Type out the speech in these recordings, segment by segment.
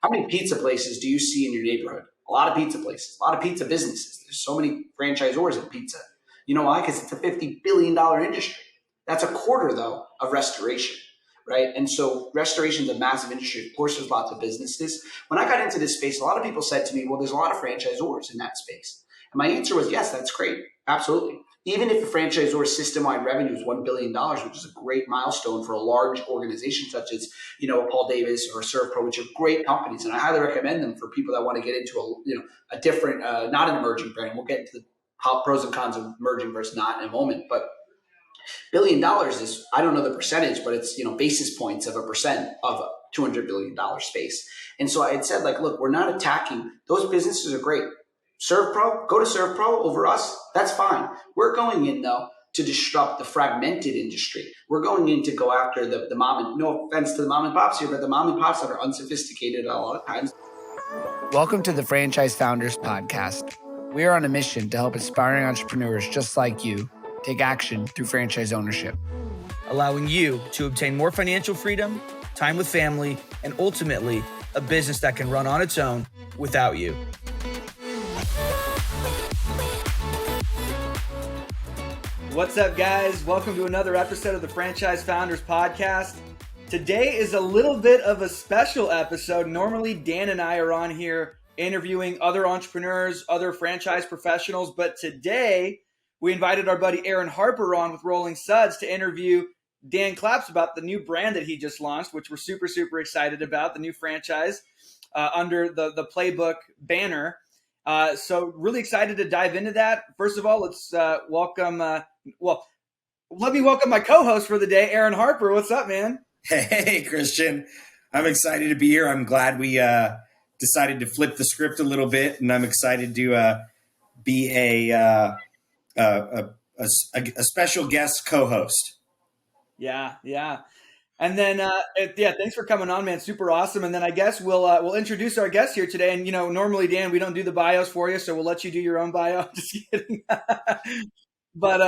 how many pizza places do you see in your neighborhood? A lot of pizza places, a lot of pizza businesses. There's so many franchisors in pizza. You know why? Because it's a $50 billion industry. That's a quarter, though, of restoration, right? And so restoration is a massive industry. Of course, there's lots of businesses. When I got into this space, a lot of people said to me, well, there's a lot of franchisors in that space. And my answer was, yes, that's great. Absolutely. Even if the franchisor system-wide revenue is $1 billion, which is a great milestone for a large organization such as, Paul Davis or ServPro, which are great companies. And I highly recommend them for people that want to get into a different, not an emerging brand. We'll get into the pros and cons of emerging versus not in a moment. But $1 billion is, I don't know the percentage, but it's, basis points of a percent of a $200 billion space. And so I had said, look, we're not attacking. Those businesses are great. ServPro, go to ServPro over us. That's fine. We're going in, though, to disrupt the fragmented industry. We're going in to go after the mom and, no offense to the mom and pops here, but the mom and pops that are unsophisticated a lot of times. Welcome to the Franchise Founders Podcast. We are on a mission to help aspiring entrepreneurs just like you take action through franchise ownership, allowing you to obtain more financial freedom, time with family, and ultimately a business that can run on its own without you. What's up, guys? Welcome to another episode of the Franchise Founders Podcast. Today is a little bit of a special episode. Normally, Dan and I are on here interviewing other entrepreneurs, other franchise professionals, but today we invited our buddy Aaron Harper on with Rolling Suds to interview Dan Claps about the new brand that he just launched, which we're super, super excited about, the new franchise under the Playbook banner. So really excited to dive into that. First of all, let's welcome, let me welcome my co-host for the day, Aaron Harper. What's up, man? Hey, Christian. I'm excited to be here. I'm glad we decided to flip the script a little bit, and I'm excited to be a special guest co-host. Yeah. And then, thanks for coming on, man. Super awesome. And then I guess we'll introduce our guest here today. And, normally, Dan, we don't do the bios for you, so we'll let you do your own bio. Just kidding. But,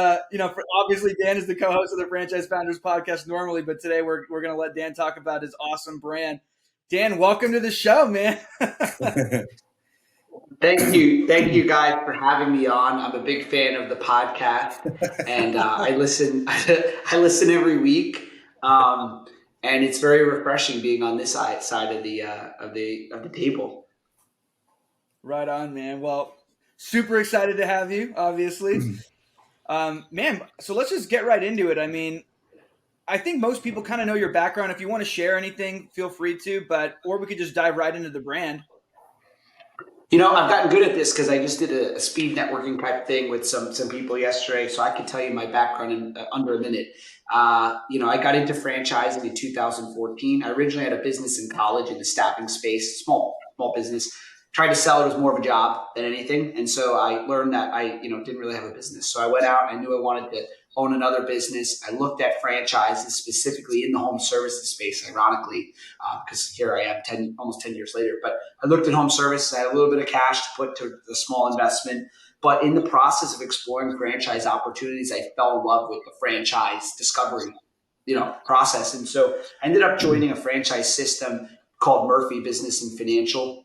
obviously, Dan is the co-host of the Franchise Founders Podcast normally, but today we're going to let Dan talk about his awesome brand. Dan, welcome to the show, man. Thank you guys for having me on. I'm a big fan of the podcast, and I listen every week. And it's very refreshing being on this side of the table. Right on, man. Well, super excited to have you, obviously. Man, so let's just get right into it. I mean, I think most people kind of know your background. If you want to share anything, feel free to, or we could just dive right into the brand. I've gotten good at this because I just did a speed networking type thing with some people yesterday, so I can tell you my background in under a minute. I got into franchising in 2014. I originally had a business in college in the staffing space, small business. Tried to sell it. It was more of a job than anything. And so I learned that I didn't really have a business. So I went out. I knew I wanted to own another business. I looked at franchises specifically in the home services space, ironically, because here I am almost 10 years later. But I looked at home services. I had a little bit of cash to put to the small investment. But in the process of exploring franchise opportunities, I fell in love with the franchise discovery, process. And so I ended up joining a franchise system called Murphy Business and Financial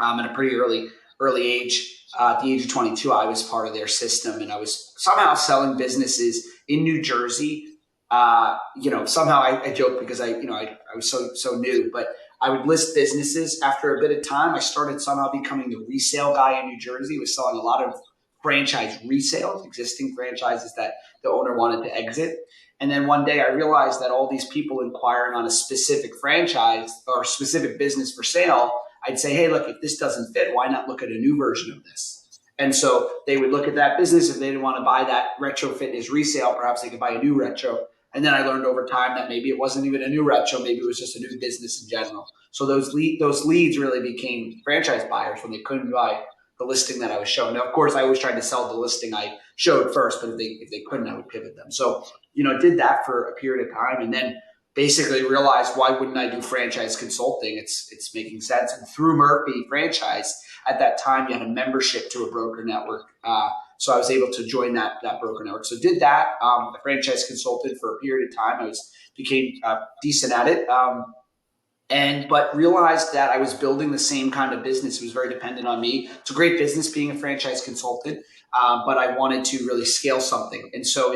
at a pretty early age. At the age of 22, I was part of their system, and I was somehow selling businesses in New Jersey. Somehow I joke because I was so new, but I would list businesses. After a bit of time, I started somehow becoming the resale guy in New Jersey. I was selling a lot of franchise resales, existing franchises that the owner wanted to exit. And then one day I realized that all these people inquiring on a specific franchise or specific business for sale, I'd say, hey, look, if this doesn't fit, why not look at a new version of this? And so they would look at that business. If they didn't want to buy that retro fitness resale, perhaps they could buy a new retro. And then I learned over time that maybe it wasn't even a new retro. Maybe it was just a new business in general. So those leads really became franchise buyers when they couldn't buy the listing that I was showing. Now, of course, I always tried to sell the listing I showed first, but if they couldn't, I would pivot them. So, did that for a period of time, and then basically realized, why wouldn't I do franchise consulting? It's making sense. And through Murphy Franchise, at that time, you had a membership to a broker network. So I was able to join that broker network. So did that. I franchise consulted for a period of time. I became decent at it. but realized that I was building the same kind of business. It was very dependent on me. It's a great business being a franchise consultant, but I wanted to really scale something. And so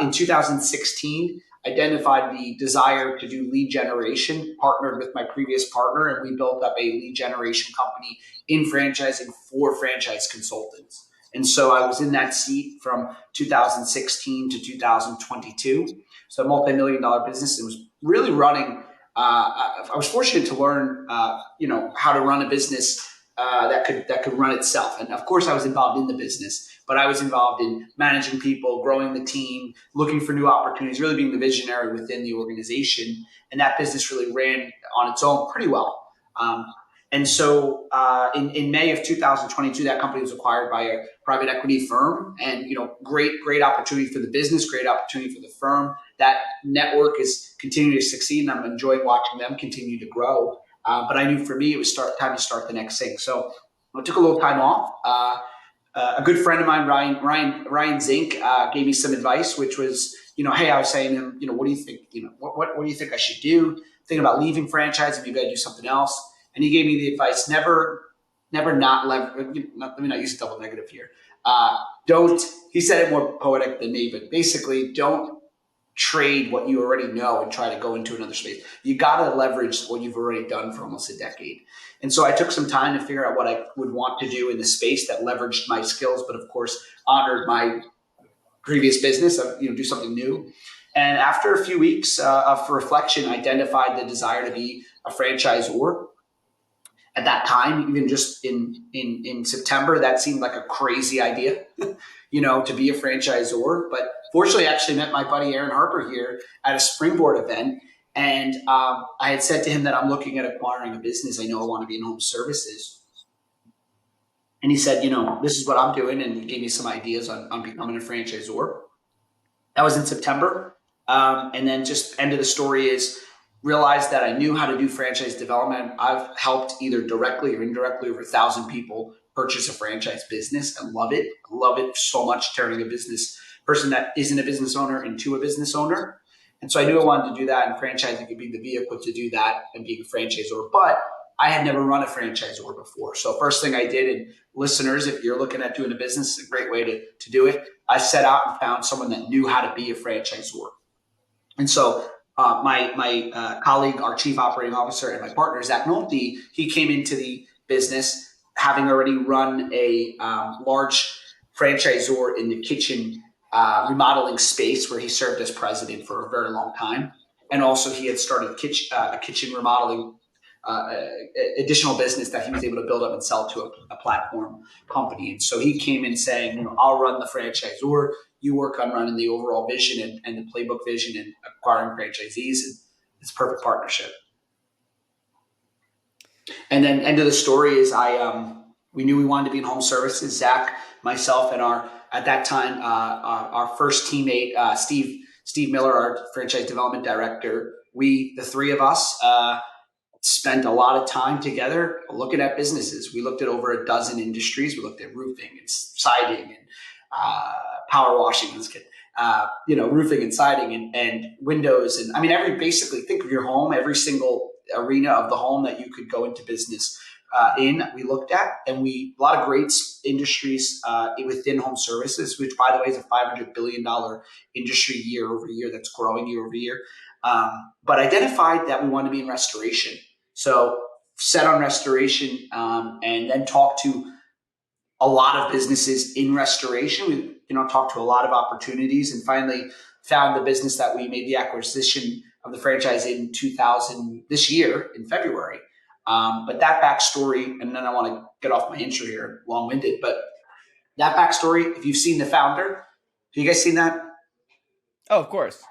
in 2016, identified the desire to do lead generation, partnered with my previous partner, and we built up a lead generation company in franchising for franchise consultants. And so I was in that seat from 2016 to 2022. So a multi-million-dollar business. It was really running. I was fortunate to learn, how to run a business that could run itself. And of course, I was involved in the business, but I was involved in managing people, growing the team, looking for new opportunities, really being the visionary within the organization. And that business really ran on its own pretty well. And so in May of 2022, that company was acquired by a private equity firm, and great opportunity for the business, great opportunity for the firm. That network is continuing to succeed, and I'm enjoying watching them continue to grow. But I knew for me it was time to start the next thing. So I took a little time off. A good friend of mine, Ryan Zink, gave me some advice, which was, hey, I was saying to him, what do you think? What do you think I should do? Thinking about leaving franchise, maybe I do something else. And he gave me the advice: never not leverage. Let me not use a double negative here. Don't. He said it more poetic than me, but basically, don't trade what you already know and try to go into another space. You got to leverage what you've already done for almost a decade. And so I took some time to figure out what I would want to do in the space that leveraged my skills, but of course honored my previous business. Do something new. And after a few weeks of reflection, identified the desire to be a franchisor. At that time, even just in September, that seemed like a crazy idea, to be a franchisor. But fortunately, I actually met my buddy Aaron Harper here at a Springboard event. And I had said to him that I'm looking at acquiring a business. I know I want to be in home services. And he said, this is what I'm doing. And he gave me some ideas on becoming a franchisor. That was in September. And then just end of the story is, realized that I knew how to do franchise development. I've helped either directly or indirectly over 1,000 people purchase a franchise business and love it. I love it so much, turning a business person that isn't a business owner into a business owner. And so I knew I wanted to do that, and franchising could be the vehicle to do that and being a franchisor. But I had never run a franchisor before. So first thing I did, and listeners, if you're looking at doing a business, it's a great way to do it. I set out and found someone that knew how to be a franchisor. And so my colleague, our chief operating officer, and my partner, Zach Nolte, he came into the business having already run a large franchisor in the kitchen remodeling space, where he served as president for a very long time. And also he had started a kitchen remodeling additional business that he was able to build up and sell to a platform company. And so he came in saying, I'll run the franchisor. You work on running the overall vision and the Playbook vision and acquiring franchisees. And it's a perfect partnership. And then end of the story is we knew we wanted to be in home services. Zach, myself, and at that time, our first teammate, Steve Miller, our franchise development director, the three of us, spent a lot of time together looking at businesses. We looked at over a dozen industries. We looked at roofing and siding and power washing, roofing and siding and windows. And basically think of your home, every single arena of the home that you could go into business we looked at, and a lot of great industries within home services, which by the way is a $500 billion industry year over year that's growing year over year. But identified that we wanted to be in restoration. So set on restoration, and then talked to a lot of businesses in restoration. We, talked to a lot of opportunities, and finally found the business that we made the acquisition of the franchise in this year in February. But that backstory, and then I want to get off my intro here, long-winded, but that backstory, if you've seen The Founder, have you guys seen that? Oh, of course.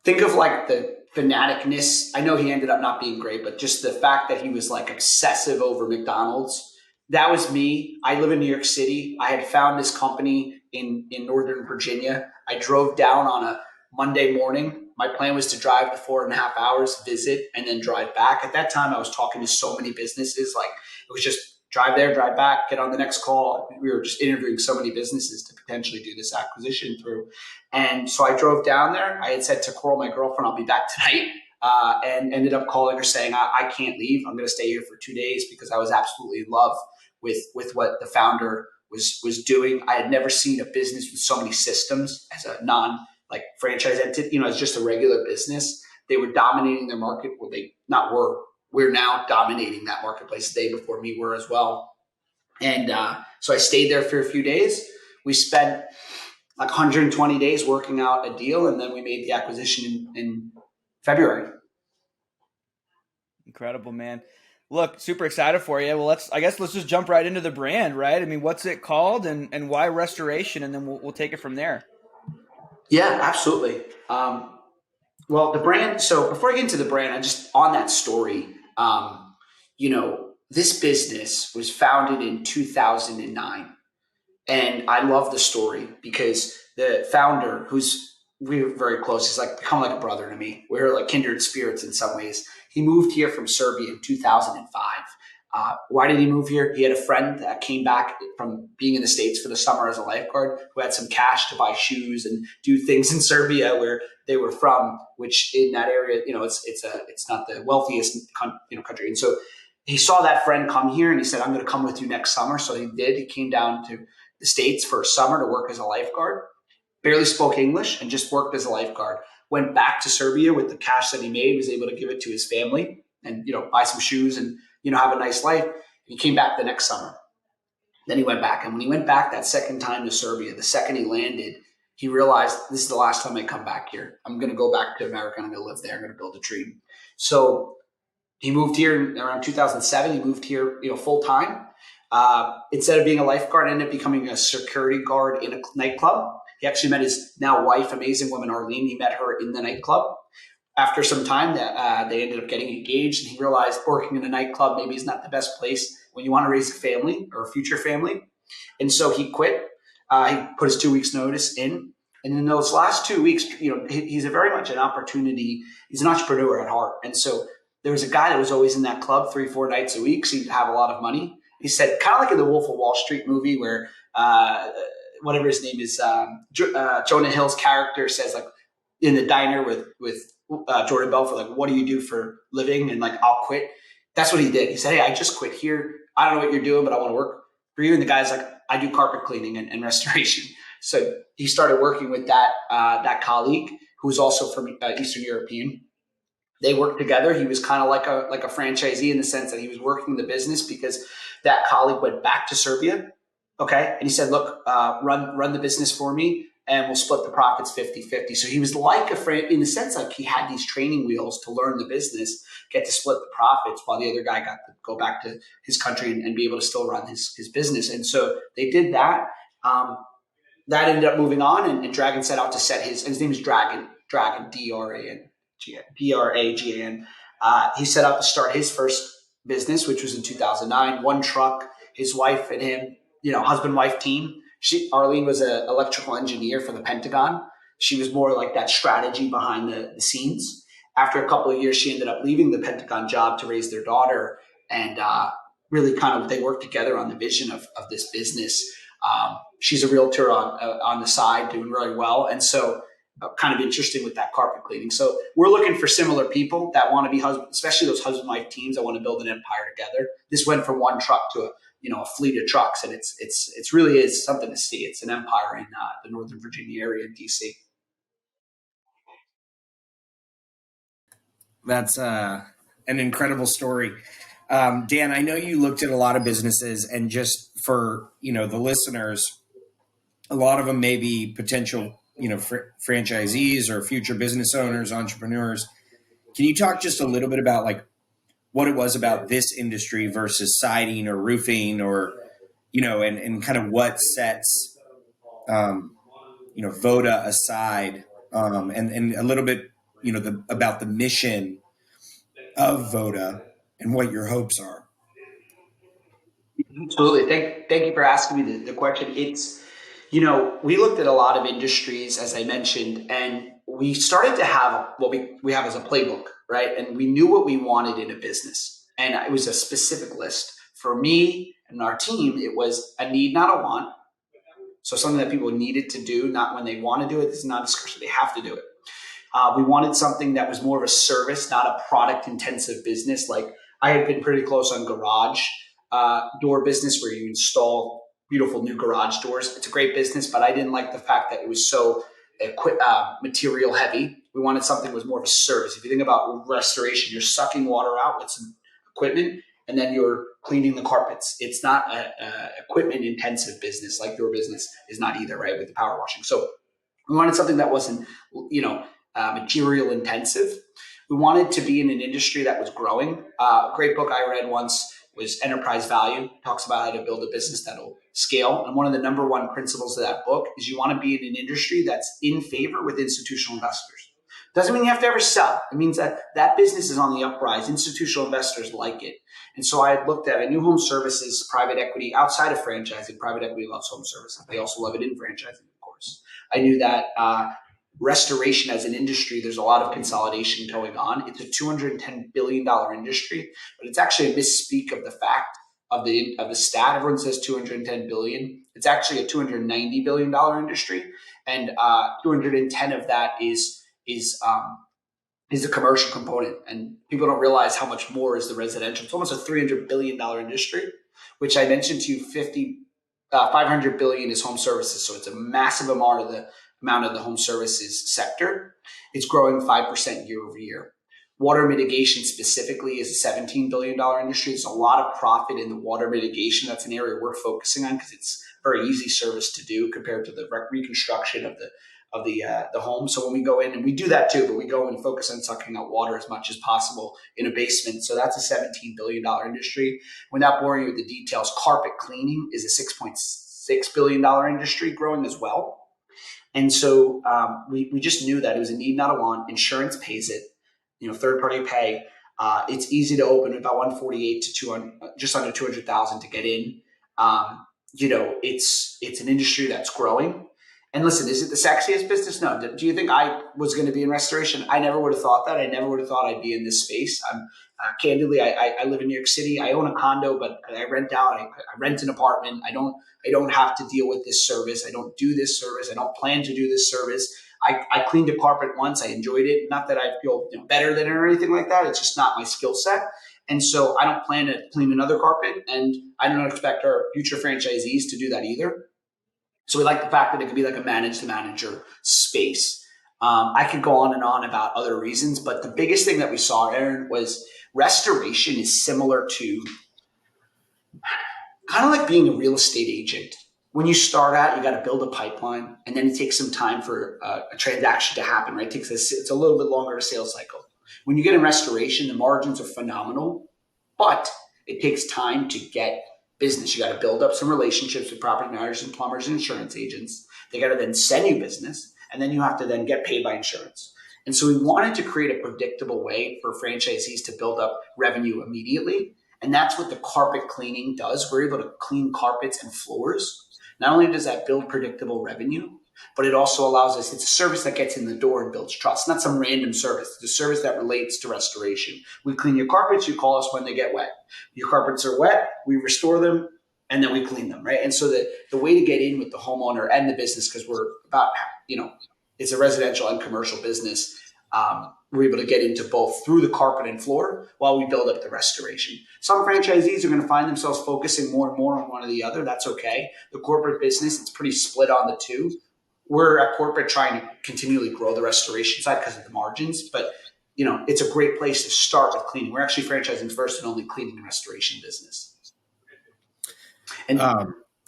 Think of like the fanaticness. I know he ended up not being great, but just the fact that he was like obsessive over McDonald's. That was me. I live in New York City. I had found this company in Northern Virginia. I drove down on a Monday morning. My plan was to drive the 4.5 hours, visit, and then drive back. At that time, I was talking to so many businesses. Like, it was just drive there, drive back, get on the next call. We were just interviewing so many businesses to potentially do this acquisition through. And so I drove down there. I had said to Coral, my girlfriend, I'll be back tonight. and ended up calling her saying, I can't leave. I'm going to stay here for 2 days because I was absolutely in love with what the founder was doing. I had never seen a business with so many systems as a non like franchise entity, as just a regular business. They were dominating their market. Well, they not were. We're now dominating that marketplace. The day before me were as well. And so I stayed there for a few days. We spent like 120 days working out a deal, and then we made the acquisition in February. Incredible, man. Look, super excited for you. Well, let's just jump right into the brand, right? I mean, what's it called and why restoration? And then we'll take it from there. Yeah, absolutely. Well, the brand. So before I get into the brand, I just on that story, this business was founded in 2009. And I love the story because the founder, we were very close, he's like become like a brother to me. We were like kindred spirits in some ways. He moved here from Serbia in 2005. Why did he move here? He had a friend that came back from being in the States for the summer as a lifeguard who had some cash to buy shoes and do things in Serbia where they were from, which in that area, it's not the wealthiest country. And so he saw that friend come here and he said, I'm going to come with you next summer. So he did. He came down to the States for a summer to work as a lifeguard, barely spoke English and just worked as a lifeguard. Went back to Serbia with the cash that he made, was able to give it to his family and, buy some shoes and, have a nice life. He came back the next summer. Then he went back. And when he went back that second time to Serbia, the second he landed, he realized this is the last time I come back here. I'm going to go back to America and I'm going to live there. I'm going to build a dream. So he moved here around 2007. He moved here, full time. Instead of being a lifeguard, ended up becoming a security guard in a nightclub. He actually met his now wife, amazing woman, Arlene. He met her in the nightclub. After some time, they ended up getting engaged, and he realized working in a nightclub maybe is not the best place when you want to raise a family or a future family. And so he quit. He put his 2 weeks notice in. And in those last 2 weeks, he's very much an opportunity. He's an entrepreneur at heart. And so there was a guy that was always in that club 3-4 nights a week. So he'd have a lot of money. He said, kind of like in the Wolf of Wall Street movie where whatever his name is, Jonah Hill's character says, like, in the diner with Jordan Belfort, like, what do you do for living? And like, I'll quit. That's what he did. He said, hey, I just quit here. I don't know what you're doing, but I want to work for you. And the guy's like, I do carpet cleaning and restoration. So he started working with that colleague who was also from Eastern European. They worked together. He was kind of like a franchisee in the sense that he was working the business because that colleague went back to Serbia. Okay. And he said, look, run the business for me and we'll split the profits 50-50. So he was like a friend in the sense like he had these training wheels to learn the business, get to split the profits while the other guy got to go back to his country and be able to still run his business. And so they did that. That ended up moving on and Dragan set out to set his name is Dragan, D-R-A-G-A-N. He set out to start his first business, which was in 2009, one truck, his wife and him, husband-wife team. Arlene was an electrical engineer for the Pentagon. She was more like that strategy behind the scenes. After a couple of years, she ended up leaving the Pentagon job to raise their daughter and really kind of they worked together on the vision of this business. She's a realtor on the side doing really well. And so kind of interesting with that carpet cleaning. So we're looking for similar people that want to be especially those husband-wife teams that want to build an empire together. This went from one truck to a fleet of trucks, and it's really is something to see. It's an empire in the Northern Virginia area in DC. That's an incredible story. Dan, I know you looked at a lot of businesses, and just for, the listeners, a lot of them may be potential, franchisees or future business owners, entrepreneurs. Can you talk just a little bit about like what it was about this industry versus siding or roofing or, and kind of what sets, VODA aside, and a little bit, about the mission of VODA and what your hopes are. Absolutely. Thank you for asking me the question. It's, we looked at a lot of industries, as I mentioned, and we started to have what we have as a playbook, right? And we knew what we wanted in a business. And it was a specific list. For me and our team, it was a need, not a want. So something that people needed to do, not when they want to do it. This is not a discussion. They have to do it. We wanted something that was more of a service, not a product intensive business. Like I had been pretty close on garage door business where you install beautiful new garage doors. It's a great business, but I didn't like the fact that it was so material heavy. We wanted something that was more of a service. If you think about restoration, you're sucking water out with some equipment and then you're cleaning the carpets. It's not a equipment intensive business like your business is not either, right? With the power washing. So we wanted something that wasn't, material intensive. We wanted to be in an industry that was growing. A great book I read once was Enterprise Value. It talks about how to build a business that'll scale. And one of the number one principles of that book is you want to be in an industry that's in favor with institutional investors. Doesn't mean you have to ever sell. It means that that business is on the uprise. Institutional investors like it. And so I knew home services, private equity, outside of franchising. Private equity loves home services. They also love it in franchising, of course. I knew that restoration as an industry, there's a lot of consolidation going on. It's a $210 billion industry, but it's actually a misspeak of the fact of the stat. Everyone says 210 billion. It's actually a $290 billion industry, and 210 of that is the commercial component. And people don't realize how much more is the residential. It's almost a $300 billion industry, which I mentioned to you. 500 billion is home services, so it's a massive amount of the home services sector. It's growing 5% year over year. Water mitigation specifically is a $17 billion industry. There's a lot of profit in the water mitigation. That's an area we're focusing on because it's a very easy service to do compared to the reconstruction of the home. So when we go in, and we do that too, but we go and focus on sucking out water as much as possible in a basement. So that's a $17 billion industry. Without boring you with the details, carpet cleaning is a $6.6 billion industry growing as well. And so we just knew that it was a need, not a want. Insurance pays it, third party pay. It's easy to open, about 148 to 200, just under 200,000 to get in. It's an industry that's growing. And listen, is it the sexiest business? No. Do you think I was going to be in restoration? I never would have thought that. I never would have thought I'd be in this space. Candidly, I live in New York City. I own a condo, but I rent out. I rent an apartment. I don't have to deal with this service. I don't do this service. I don't plan to do this service. I cleaned a carpet once. I enjoyed it. Not that I feel better than it or anything like that. It's just not my skill set. And so I don't plan to clean another carpet, and I don't expect our future franchisees to do that either. So we like the fact that it could be like a manage the manager space. I could go on and on about other reasons, but the biggest thing that we saw, Aaron, was restoration is similar to kind of like being a real estate agent. When you start out, you got to build a pipeline, and then it takes some time for a transaction to happen, right? It's a little bit longer sales cycle. When you get in restoration, the margins are phenomenal, but it takes time to get business. You got to build up some relationships with property managers and plumbers and insurance agents. They got to then send you business, and then you have to then get paid by insurance. And so we wanted to create a predictable way for franchisees to build up revenue immediately. And that's what the carpet cleaning does. We're able to clean carpets and floors. Not only does that build predictable revenue, but it also allows us, it's a service that gets in the door and builds trust. Not some random service. It's a service that relates to restoration. We clean your carpets, you call us when they get wet. Your carpets are wet, we restore them, and then we clean them, right? And so the way to get in with the homeowner and the business, because we're about, it's a residential and commercial business, we're able to get into both through the carpet and floor while we build up the restoration. Some franchisees are going to find themselves focusing more and more on one or the other. That's okay. The corporate business, it's pretty split on the two. We're at corporate trying to continually grow the restoration side because of the margins, but it's a great place to start with cleaning. We're actually franchising first and only cleaning and restoration business. And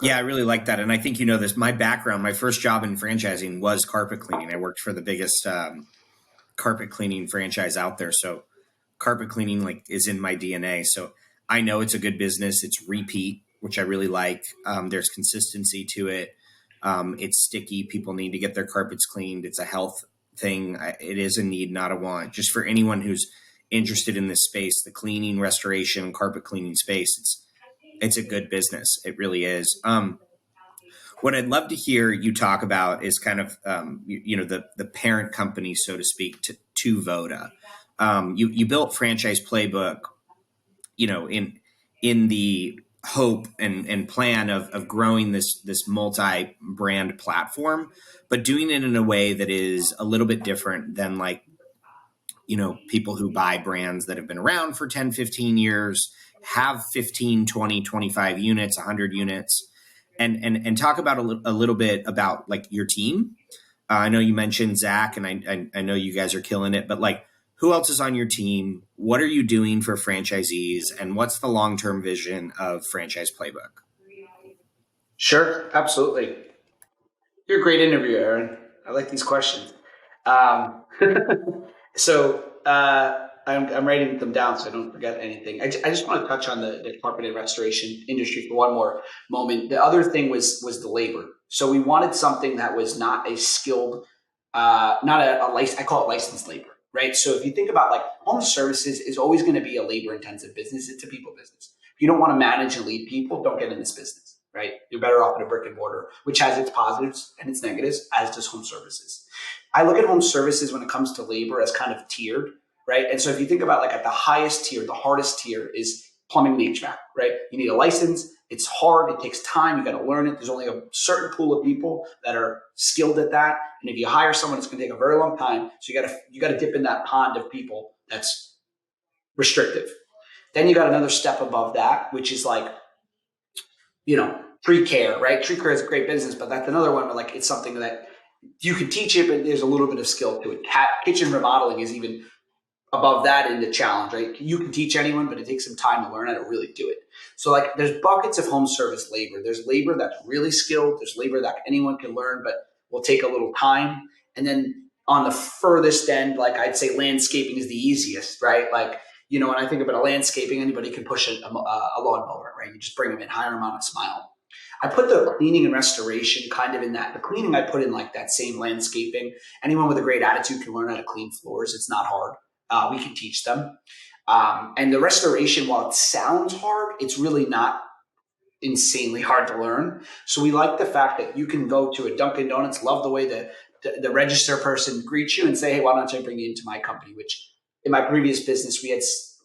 yeah, I really like that. And I think this, my background, my first job in franchising was carpet cleaning. I worked for the biggest carpet cleaning franchise out there. So carpet cleaning is in my DNA. So I know it's a good business. It's repeat, which I really like. There's consistency to it. It's sticky. People need to get their carpets cleaned. It's a health thing. It is a need, not a want. Just for anyone who's interested in this space, the cleaning, restoration, carpet cleaning space, it's a good business. It really is. What I'd love to hear you talk about is kind of, the parent company, so to speak, to VODA. You built Franchise Playbook, in the hope and plan of growing this multi-brand platform, but doing it in a way that is a little bit different than like, people who buy brands that have been around for 10, 15 years, have 15, 20, 25 units, 100 units, and talk about a little bit about like your team. I know you mentioned Zach, and I know you guys are killing it, but like, who else is on your team? What are you doing for franchisees? And what's the long-term vision of Franchise Playbook? Sure, absolutely. You're a great interviewer, Aaron. I like these questions. Um, I'm writing them down so I don't forget anything. I just want to touch on the carpet and restoration industry for one more moment. The other thing was the labor. So we wanted something that was not a skilled, not a license. I call it licensed labor, right? So if you think about like home services is always going to be a labor intensive business. It's a people business. If you don't want to manage and lead people, don't get in this business, right? You're better off in a brick and mortar, which has its positives and its negatives, as does home services. I look at home services when it comes to labor as kind of tiered, right? And so if you think about like at the highest tier, the hardest tier is plumbing and HVAC, right? You need a license. It's hard. It takes time. You got to learn it. There's only a certain pool of people that are skilled at that. And if you hire someone, it's going to take a very long time. So you got to dip in that pond of people that's restrictive. Then you got another step above that, which is like, tree care, right? Tree care is a great business, but that's another one where like it's something that you can teach it, but there's a little bit of skill to it. Kitchen remodeling is even above that in the challenge, right? You can teach anyone, but it takes some time to learn how to really do it. So like there's buckets of home service labor. There's labor that's really skilled. There's labor that anyone can learn, but will take a little time. And then on the furthest end, like I'd say landscaping is the easiest, right? Like, when I think about landscaping, anybody can push a lawnmower, right? You just bring them in, hire them on a smile. I put the cleaning and restoration kind of in that. The cleaning I put in like that same landscaping. Anyone with a great attitude can learn how to clean floors. It's not hard. We can teach them. And the restoration, while it sounds hard, it's really not insanely hard to learn. So we like the fact that you can go to a Dunkin' Donuts, love the way the register person greets you and say, hey, why don't I bring you into my company? Which in my previous business, we had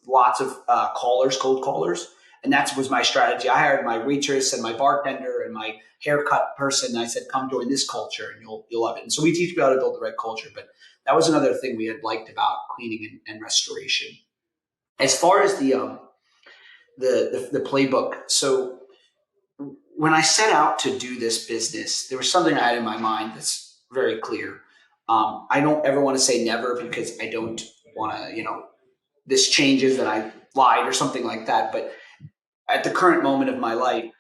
lots of cold callers. And that was my strategy. I hired my waitress and my bartender and my haircut person. And I said, come join this culture and you'll love it. And so we teach you how to build the right culture. But that was another thing we had liked about cleaning and restoration. As far as the playbook, so when I set out to do this business, there was something I had in my mind that's very clear. I don't ever want to say never because I don't want to, this changes and I lied or something like that. But at the current moment of my life,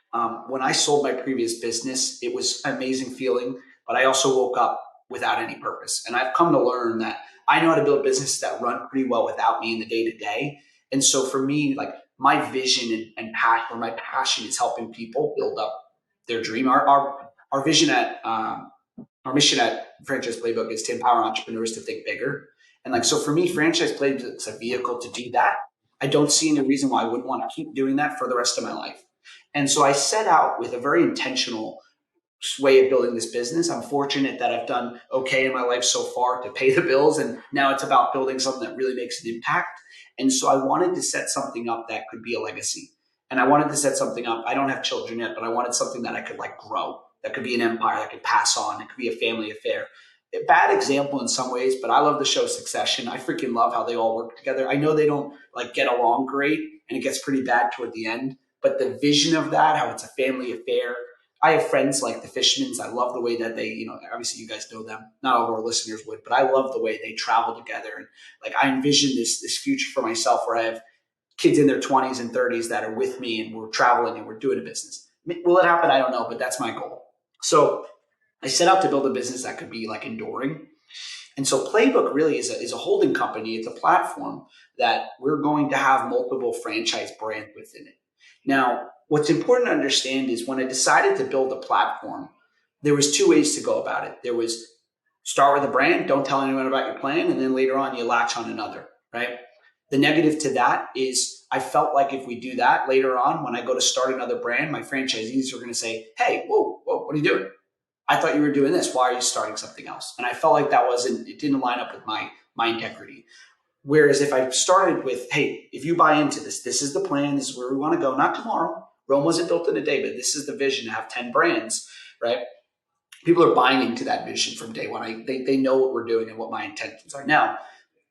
when I sold my previous business, it was an amazing feeling, but I also woke up without any purpose. And I've come to learn that I know how to build businesses that run pretty well without me in the day to day. And so for me, like my vision and passion, or my passion is helping people build up their dream. Our vision our mission at Franchise Playbook is to empower entrepreneurs to think bigger. And like, so for me, Franchise Playbook is a vehicle to do that. I don't see any reason why I wouldn't want to keep doing that for the rest of my life. And so I set out with a very intentional way of building this business. I'm fortunate that I've done okay in my life so far to pay the bills. And now it's about building something that really makes an impact. And so I wanted to set something up that could be a legacy. And I wanted to set something up. I don't have children yet, but I wanted something that I could like grow. That could be an empire that could pass on. It could be a family affair. A bad example in some ways, but I love the show Succession. I freaking love how they all work together. I know they don't like get along great and it gets pretty bad toward the end, but the vision of that, how it's a family affair. I have friends like the Fishmans. I love the way that they, obviously you guys know them. Not all of our listeners would, but I love the way they travel together. And like, I envision this future for myself where I have kids in their 20s and 30s that are with me and we're traveling and we're doing a business. Will it happen? I don't know, but that's my goal. So I set out to build a business that could be like enduring. And so Playbook really is a holding company. It's a platform that we're going to have multiple franchise brands within it. Now, what's important to understand is when I decided to build a platform, there was two ways to go about it. There was start with a brand, don't tell anyone about your plan, and then later on you latch on another, right? The negative to that is I felt like if we do that later on, when I go to start another brand, my franchisees are going to say, hey, whoa, what are you doing? I thought you were doing this. Why are you starting something else? And I felt like it didn't line up with my integrity. Whereas if I started with, hey, if you buy into this, this is the plan, this is where we want to go, not tomorrow. Rome wasn't built in a day, but this is the vision to have 10 brands, right? People are buying into that vision from day one. They know what we're doing and what my intentions are. Now,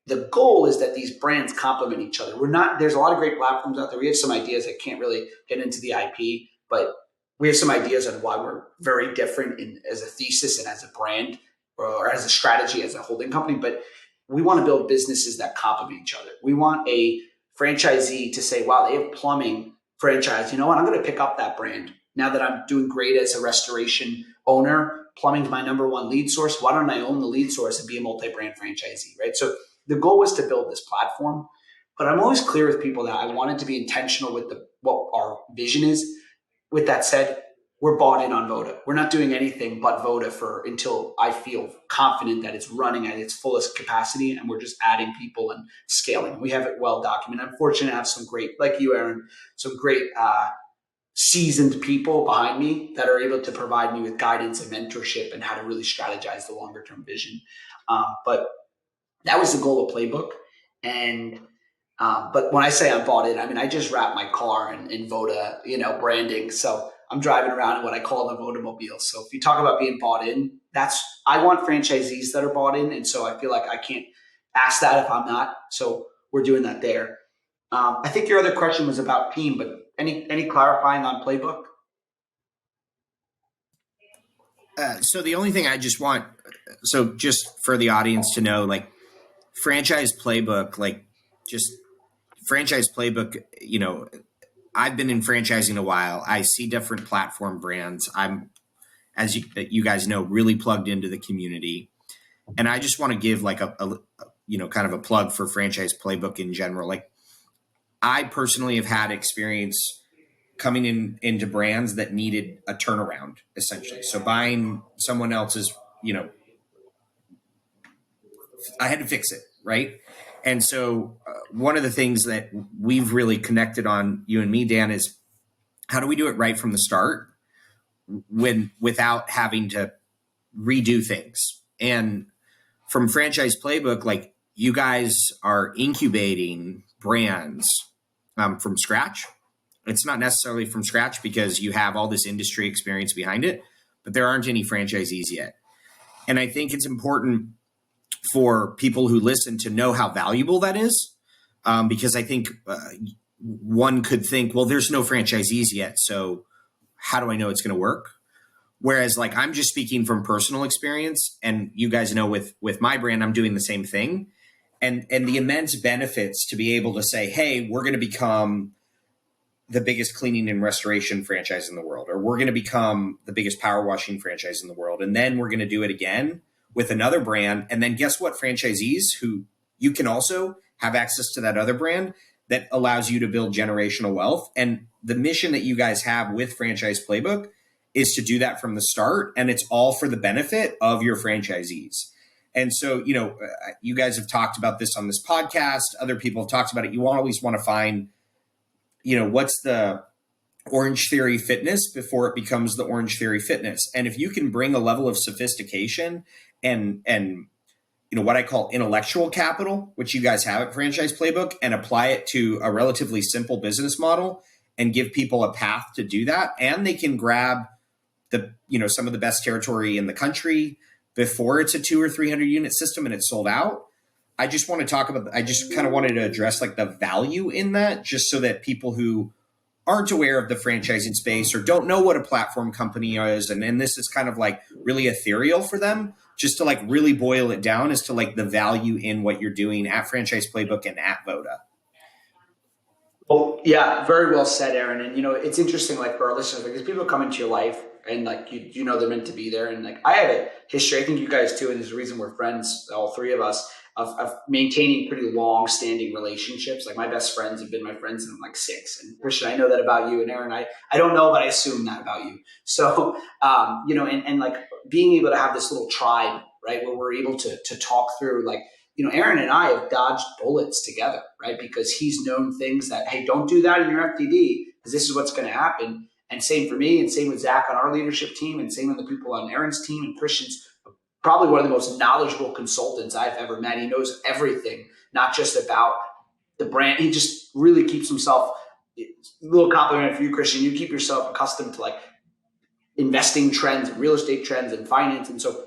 the goal is that these brands complement each other. There's a lot of great platforms out there. We have some ideas. I can't really get into the IP, but we have some ideas on why we're very different as a thesis and as a brand or as a strategy, as a holding company. But we want to build businesses that complement each other. We want a franchisee to say, wow, they have plumbing franchise. You know what? I'm going to pick up that brand. Now that I'm doing great as a restoration owner, plumbing's my number one lead source. Why don't I own the lead source and be a multi-brand franchisee, right? So the goal was to build this platform, but I'm always clear with people that I wanted to be intentional with what our vision is. With that said, we're bought in on VODA. We're not doing anything but VODA until I feel confident that it's running at its fullest capacity, and we're just adding people and scaling. We have it well documented. I'm fortunate to have some great, like you, Aaron, some great seasoned people behind me that are able to provide me with guidance and mentorship and how to really strategize the longer term vision. But that was the goal of Playbook. And but when I say I'm bought in, I mean, I just wrap my car in VODA, branding. So I'm driving around in what I call the VODA mobile. So if you talk about being bought in, I want franchisees that are bought in. And so I feel like I can't ask that if I'm not. So we're doing that there. I think your other question was about team, but any clarifying on Playbook? So the only thing I just want, just for the audience to know, like franchise playbook, I've been in franchising a while. I see different platform brands. I'm, as you guys know, really plugged into the community. And I just want to give like a kind of a plug for franchise playbook in general. Like I personally have had experience coming into brands that needed a turnaround, essentially. So buying someone else's, I had to fix it, right? And so one of the things that we've really connected on, you and me, Dan, is how do we do it right from the start without having to redo things? And from Franchise Playbook, like you guys are incubating brands from scratch. It's not necessarily from scratch because you have all this industry experience behind it, but there aren't any franchisees yet. And I think it's important for people who listen to know how valuable that is, because I think one could think, well, there's no franchisees yet, so how do I know it's going to work? Whereas like I'm just speaking from personal experience, and you guys know with my brand, I'm doing the same thing. And the immense benefits to be able to say, hey, we're going to become the biggest cleaning and restoration franchise in the world, or we're going to become the biggest power washing franchise in the world. And then we're going to do it again with another brand. And then guess what? Franchisees who you can also have access to that other brand that allows you to build generational wealth. And the mission that you guys have with Franchise Playbook is to do that from the start. And it's all for the benefit of your franchisees. And so, you guys have talked about this on this podcast. Other people have talked about it. You always want to find, what's the Orange Theory fitness before it becomes the Orange Theory fitness. And if you can bring a level of sophistication and what I call intellectual capital, which you guys have at Franchise Playbook, and apply it to a relatively simple business model and give people a path to do that, and they can grab some of the best territory in the country before it's a 200 or 300 unit system and it's sold out. I just want to talk about, I just kind of wanted to address like the value in that, just so that people who aren't aware of the franchising space or don't know what a platform company is, and this is kind of like really ethereal for them, just to like really boil it down as to like the value in what you're doing at Franchise Playbook and at VODA. Well, yeah, very well said, Aaron. And it's interesting, like for our listeners, because people come into your life and like they're meant to be there. And like I have a history, I think you guys too, and there's a reason we're friends, all three of us, of maintaining pretty long-standing relationships. Like my best friends have been my friends since I'm like 6. And Christian, I know that about you, and Aaron, I don't know, but I assume that about you. So and like being able to have this little tribe, right, where we're able to talk through, like, Aaron and I have dodged bullets together, right? Because he's known things that, hey, don't do that in your FTD because this is what's going to happen. And same for me, and same with Zach on our leadership team, and same with the people on Aaron's team. And Christian's probably one of the most knowledgeable consultants I've ever met. He knows everything, not just about the brand. He just really keeps himself little compliment for you, Christian. You keep yourself accustomed to like investing trends and real estate trends and finance. And so,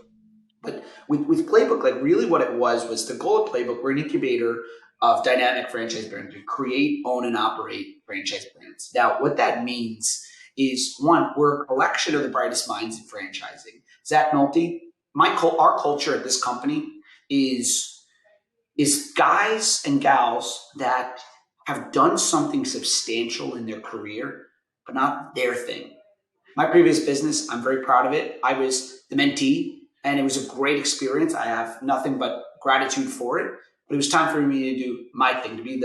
but with Playbook, like really what it was the goal of Playbook, we're an incubator of dynamic franchise brands to create, own, and operate franchise brands. Now, what that means is one, we're a collection of the brightest minds in franchising. Zach Nolte, our culture at this company is guys and gals that have done something substantial in their career, but not their thing. My previous business, I'm very proud of it. I was the mentee, and it was a great experience. I have nothing but gratitude for it. But it was time for me to do my thing, to be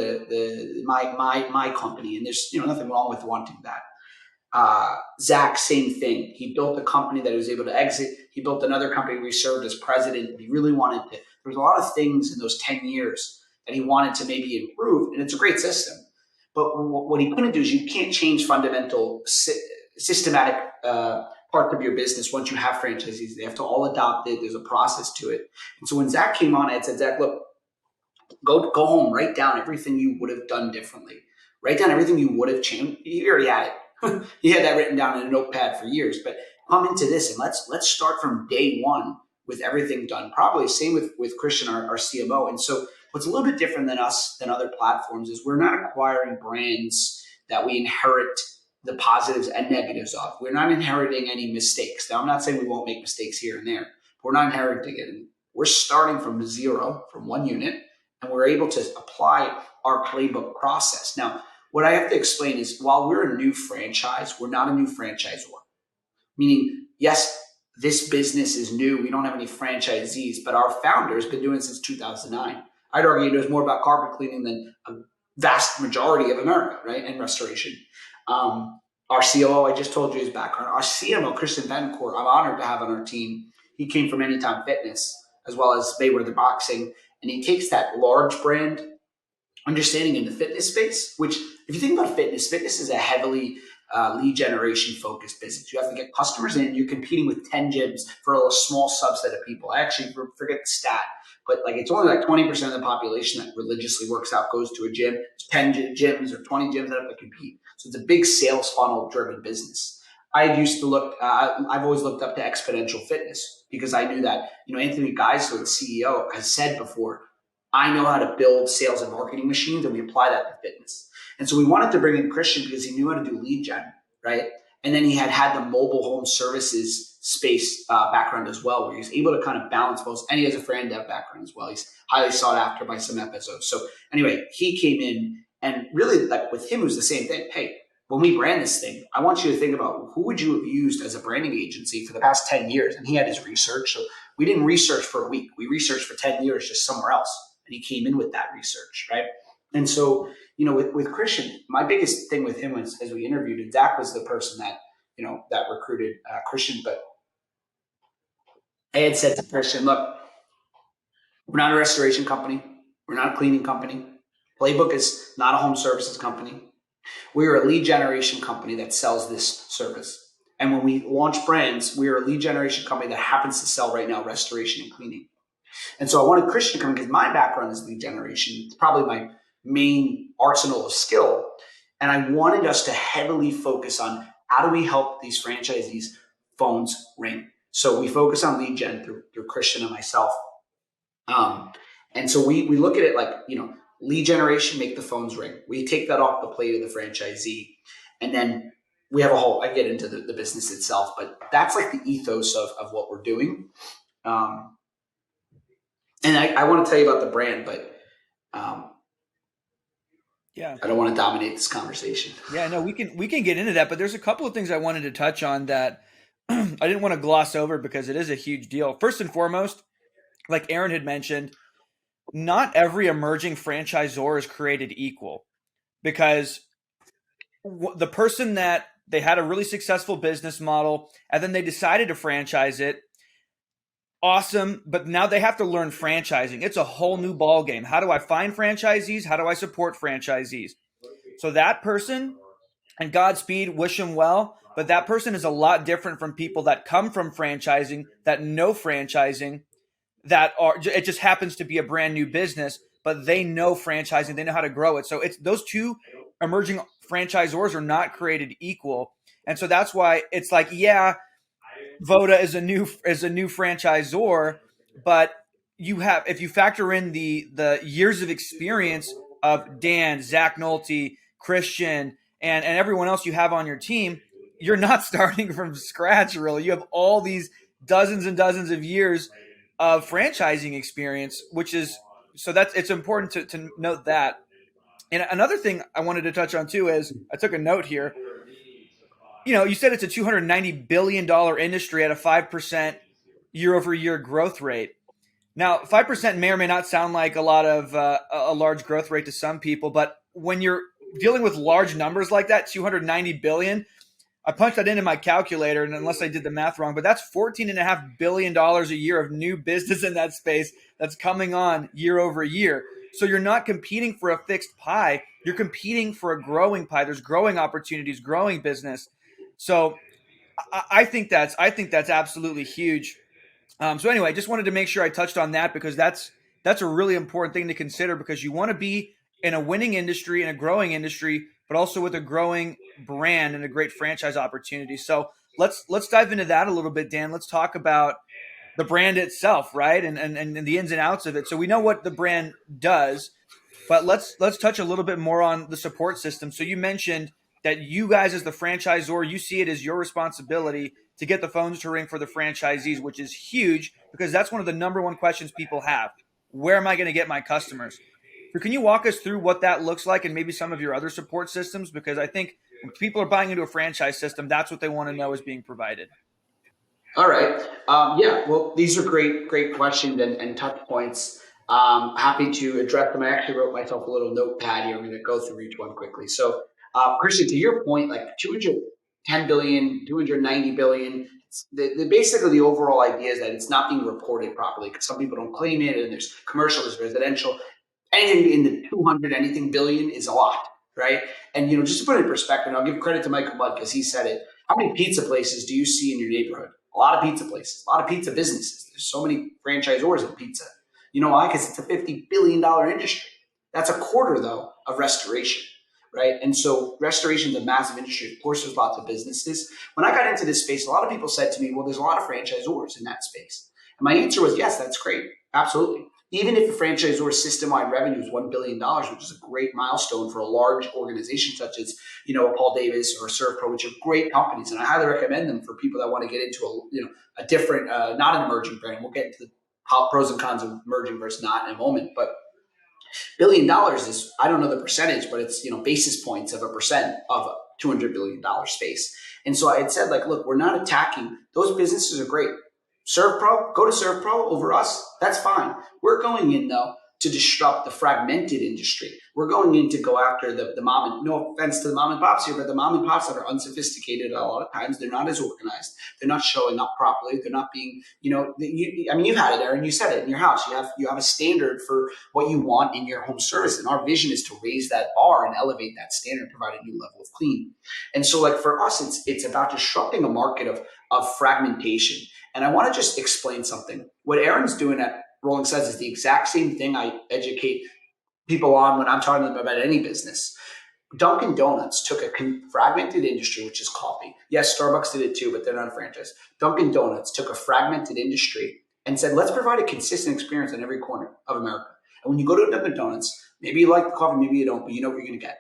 my company, and there's nothing wrong with wanting that. Zach, same thing. He built a company that he was able to exit. He built another company where he served as president. He really wanted to. There was a lot of things in those 10 years that he wanted to maybe improve, and it's a great system. But what he couldn't do is you can't change fundamental systematic parts of your business once you have franchisees. They have to all adopt it. There's a process to it. And so when Zach came on, I had said, Zach, look, go home, write down everything you would have done differently. Write down everything you would have changed. You already had it. You had that written down in a notepad for years. But come into this and let's start from day one with everything done. Probably same with Christian, our CMO. And so what's a little bit different than us, than other platforms, is we're not acquiring brands that we inherit the positives and negatives of. We're not inheriting any mistakes. Now, I'm not saying we won't make mistakes here and there, but we're not inheriting it. We're starting from zero, from one unit, and we're able to apply our Playbook process. Now, what I have to explain is while we're a new franchise, we're not a new franchisor. Meaning, yes, this business is new. We don't have any franchisees, but our founder has been doing it since 2009. I'd argue he knows more about carpet cleaning than a vast majority of America, right? And restoration. Our COO, I just told you his background. Our CMO, Christian Bencourt, I'm honored to have on our team. He came from Anytime Fitness as well as Mayweather Boxing. And he takes that large brand understanding in the fitness space, which if you think about fitness is a heavily lead generation focused business. You have to get customers in. You're competing with 10 gyms for a small subset of people. I actually forget the stat, but like it's only like 20% of the population that religiously works out goes to a gym. It's 10 gyms or 20 gyms that have to compete. So it's a big sales funnel driven business. I've always looked up to Exponential Fitness because I knew that, Anthony Geisler, the CEO, has said before, I know how to build sales and marketing machines, and we apply that to fitness. And so we wanted to bring in Christian because he knew how to do lead gen, right? And then he had the mobile home services space background as well, where he's able to kind of balance both. And he has a friend dev background as well. He's highly sought after by some episodes. So anyway, he came in and really like with him, it was the same thing. Hey, when we brand this thing, I want you to think about who would you have used as a branding agency for the past 10 years? And he had his research. So we didn't research for a week. We researched for 10 years just somewhere else. And he came in with that research, right? And so, with Christian, my biggest thing with him was, as we interviewed, and Dak was the person that, that recruited Christian. But I had said to Christian, look, we're not a restoration company. We're not a cleaning company. Playbook is not a home services company. We are a lead generation company that sells this service. And when we launch brands, we are a lead generation company that happens to sell right now restoration and cleaning. And so I wanted Christian to come because my background is lead generation. It's probably my main arsenal of skill. And I wanted us to heavily focus on how do we help these franchisees' phones ring. So we focus on lead gen through Christian and myself. And so we look at it like, lead generation, make the phones ring. We take that off the plate of the franchisee. And then we have I get into the business itself, but that's like the ethos of what we're doing. And I want to tell you about the brand, but yeah, I don't want to dominate this conversation. Yeah, no, we can get into that, but there's a couple of things I wanted to touch on that I didn't want to gloss over because it is a huge deal. First and foremost, like Aaron had mentioned, not every emerging franchisor is created equal, because the person that they had a really successful business model and then they decided to franchise it. Awesome, but now they have to learn franchising. It's a whole new ball game. How do I find franchisees? How do I support franchisees? So that person, and Godspeed, wish them well, but that person is a lot different from people that come from franchising, that know franchising, it just happens to be a brand new business, but they know franchising, they know how to grow it. So it's those two emerging franchisors are not created equal. And so that's why it's like, yeah, VODA is a new franchisor, but if you factor in the years of experience of Dan, Zach Nolte, Christian, and everyone else you have on your team, you're not starting from scratch, really. You have all these dozens and dozens of years of franchising experience, it's important to note that. And another thing I wanted to touch on too is, I took a note here. You said it's a $290 billion industry at a 5% year over year growth rate. Now, 5% may or may not sound like a large growth rate to some people, but when you're dealing with large numbers like that, 290 billion, I punched that into my calculator, and unless I did the math wrong, but that's $14.5 billion a year of new business in that space that's coming on year over year. So you're not competing for a fixed pie. You're competing for a growing pie. There's growing opportunities, growing business. So I think that's absolutely huge. So anyway, I just wanted to make sure I touched on that, because that's a really important thing to consider, because you want to be in a winning industry, in a growing industry, but also with a growing brand and a great franchise opportunity. So let's dive into that a little bit, Dan. Let's talk about the brand itself, right? And the ins and outs of it. So we know what the brand does, but let's touch a little bit more on the support system. So you mentioned that you guys, as the franchisor, you see it as your responsibility to get the phones to ring for the franchisees, which is huge, because that's one of the number one questions people have. Where am I going to get my customers? So can you walk us through what that looks like, and maybe some of your other support systems? Because I think when people are buying into a franchise system, that's what they want to know is being provided. All right. Yeah, well, these are great questions and touch points. Happy to address them. I actually wrote myself a little notepad here. I'm going to go through each one quickly. So, Christian, to your point, like 210 billion, 290 billion, basically the overall idea is that it's not being reported properly, because some people don't claim it, and there's commercial, there's residential. Anything in the 200 anything billion is a lot, right? And, just to put it in perspective, I'll give credit to Michael Mudd, because he said it. How many pizza places do you see in your neighborhood? A lot of pizza places, a lot of pizza businesses. There's so many franchisors in pizza. You know why? Because it's a $50 billion industry. That's a quarter, though, of restoration, right? And so restoration is a massive industry. Of course, there's lots of businesses. When I got into this space, a lot of people said to me, well, there's a lot of franchisors in that space. And my answer was, yes, that's great. Absolutely. Even if the franchisor system-wide revenue is $1 billion, which is a great milestone for a large organization such as, a Paul Davis or ServPro, which are great companies, and I highly recommend them for people that want to get into a different, not an emerging brand. We'll get into the pros and cons of emerging versus not in a moment. But $1 billion is, I don't know the percentage, but it's basis points of a percent of a $200 billion space. And so I had said, like, look, we're not attacking those businesses. Are great. ServPro, go to ServPro over us. That's fine. We're going in, though, to disrupt the fragmented industry. We're going in to go after the mom and, no offense to the mom and pops here, but the mom and pops that are unsophisticated a lot of times. They're not as organized. They're not showing up properly. They're not being, you've had it, Aaron. You said it in your house. You have a standard for what you want in your home service. And our vision is to raise that bar and elevate that standard, provide a new level of clean. And so, like, for us, it's about disrupting a market of fragmentation. And I want to just explain something. What Aaron's doing at Rolling Suds is the exact same thing I educate people on when I'm talking to them about any business. Dunkin' Donuts took a fragmented industry, which is coffee. Yes, Starbucks did it too, but they're not a franchise. Dunkin' Donuts took a fragmented industry and said, let's provide a consistent experience in every corner of America. And when you go to Dunkin' Donuts, maybe you like the coffee, maybe you don't, but you know what you're going to get.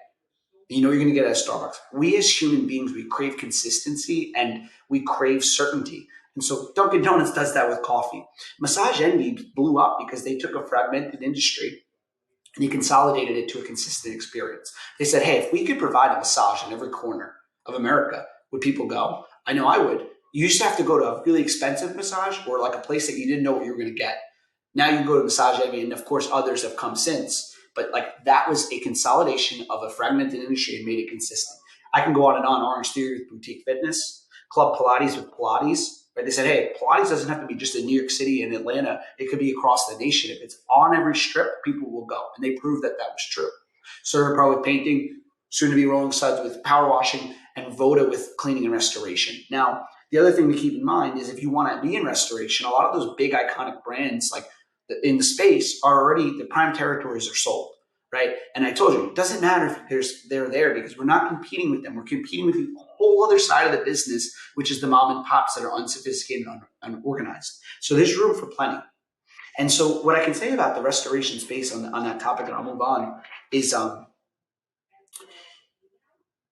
You know you're going to get it at Starbucks. We as human beings, we crave consistency and we crave certainty. And so Dunkin' Donuts does that with coffee. Massage Envy blew up because they took a fragmented industry and they consolidated it to a consistent experience. They said, hey, if we could provide a massage in every corner of America, would people go? I know I would. You used to have to go to a really expensive massage or like a place that you didn't know what you were going to get. Now you can go to Massage Envy, and of course others have come since. But like that was a consolidation of a fragmented industry and made it consistent. I can go on and on. Orange Theory with Boutique Fitness, Club Pilates with Pilates. Right? They said, hey, Pilates doesn't have to be just in New York City and Atlanta. It could be across the nation. If it's on every strip, people will go. And they proved that was true. ServPro with painting, soon to be Rolling Suds with power washing, and VODA with cleaning and restoration. Now, the other thing to keep in mind is if you want to be in restoration, a lot of those big iconic brands like in the space are already, the prime territories are sold. right? And I told you, it doesn't matter if they're there because we're not competing with them. We're competing with the whole other side of the business, which is the mom and pops that are unsophisticated and unorganized. So there's room for plenty. And so what I can say about the restoration space on that topic, and I'll move on, is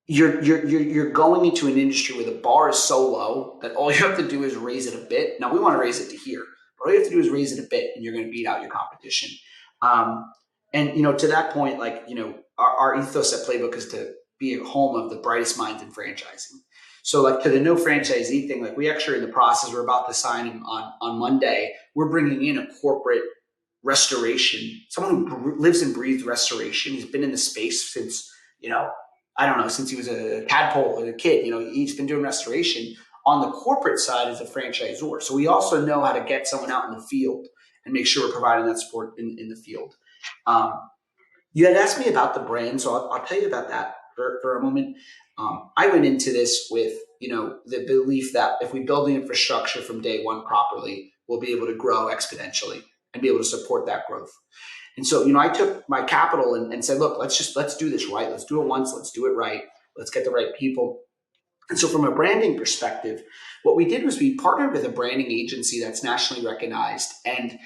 you're going into an industry where the bar is so low that all you have to do is raise it a bit. Now we want to raise it to here, but all you have to do is raise it a bit, and you're going to beat out your competition. And to that point, our ethos at Playbook is to be a home of the brightest minds in franchising. So to the no franchisee thing, we actually are in the process. We're about to sign on Monday. We're bringing in a corporate restoration, someone who lives and breathes restoration. He's been in the space since, since he was a tadpole or a kid. He's been doing restoration. On the corporate side as a franchisor. So we also know how to get someone out in the field and make sure we're providing that support in the field. You had asked me about the brand, so I'll tell you about that for a moment. I went into this with, the belief that if we build the infrastructure from day one properly, we'll be able to grow exponentially and be able to support that growth. And so, I took my capital and said, look, let's do this right. Let's do it once. Let's do it right. Let's get the right people. And so from a branding perspective, what we did was we partnered with a branding agency that's nationally recognized, and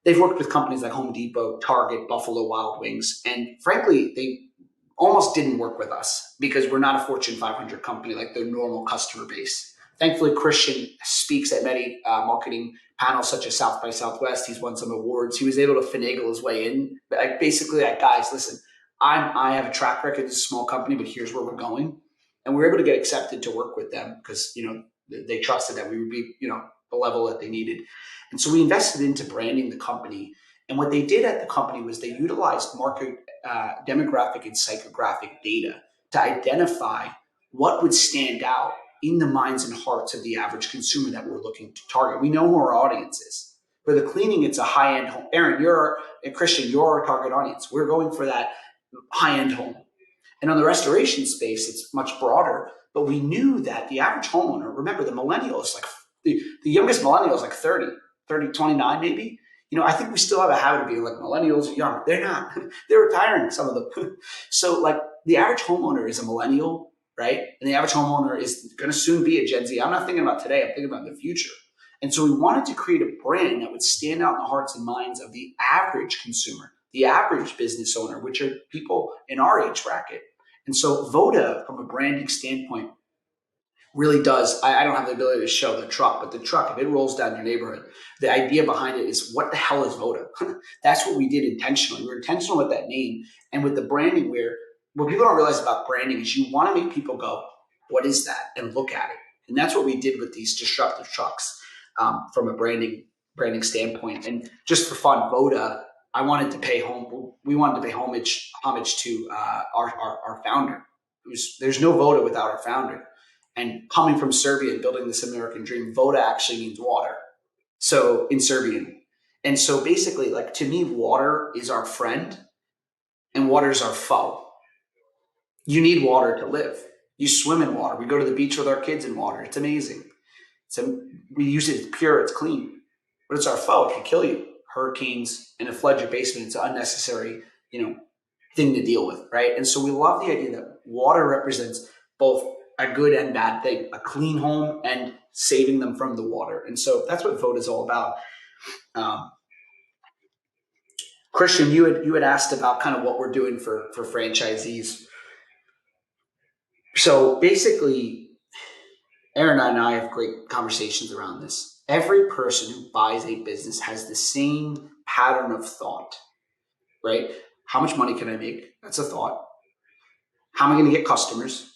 they've worked with companies like Home Depot, Target, Buffalo Wild Wings. And frankly, they almost didn't work with us because we're not a Fortune 500 company like their normal customer base. Thankfully, Christian speaks at many marketing panels such as South by Southwest. He's won some awards. He was able to finagle his way in. But basically, guys, listen, I have a track record as a small company, but here's where we're going. And we were able to get accepted to work with them because, they trusted that we would be, the level that they needed. And so we invested into branding the company. And what they did at the company was they utilized market demographic and psychographic data to identify what would stand out in the minds and hearts of the average consumer that we're looking to target. We know who our audience is. For the cleaning, it's a high-end home. Aaron, Christian, you're our target audience. We're going for that high-end home. And on the restoration space, it's much broader. But we knew that the average homeowner, remember the millennials, the youngest millennial is 30, 29 maybe. I think we still have a habit of being millennials are young. They're not. They're retiring, some of them. So the average homeowner is a millennial, right? And the average homeowner is going to soon be a Gen Z. I'm not thinking about today. I'm thinking about the future. And so we wanted to create a brand that would stand out in the hearts and minds of the average consumer, the average business owner, which are people in our age bracket. And so VODA, from a branding standpoint, really does. I don't have the ability to show the truck, but the truck, if it rolls down your neighborhood, the idea behind it is, what the hell is VODA? That's what we did intentionally. We were intentional with that name and with the branding, where what people don't realize about branding is you want to make people go, what is that? And look at it. And that's what we did with these disruptive trucks from a branding standpoint. And just for fun, VODA, we wanted to pay homage to our founder. There's no VODA without our founder. And coming from Serbia and building this American dream, VODA actually means water. So in Serbian. And so basically, to me, water is our friend and water is our foe. You need water to live. You swim in water. We go to the beach with our kids in water. It's amazing. So we use it, it's pure, it's clean. But it's our foe. It can kill you. Hurricanes, and it floods your basement. It's an unnecessary, thing to deal with, right? And so we love the idea that water represents both a good and bad thing, a clean home and saving them from the water. And so that's what VODA is all about. Christian, you had asked about kind of what we're doing for franchisees. So basically, Aaron and I have great conversations around this. Every person who buys a business has the same pattern of thought, right? How much money can I make? That's a thought. How am I going to get customers?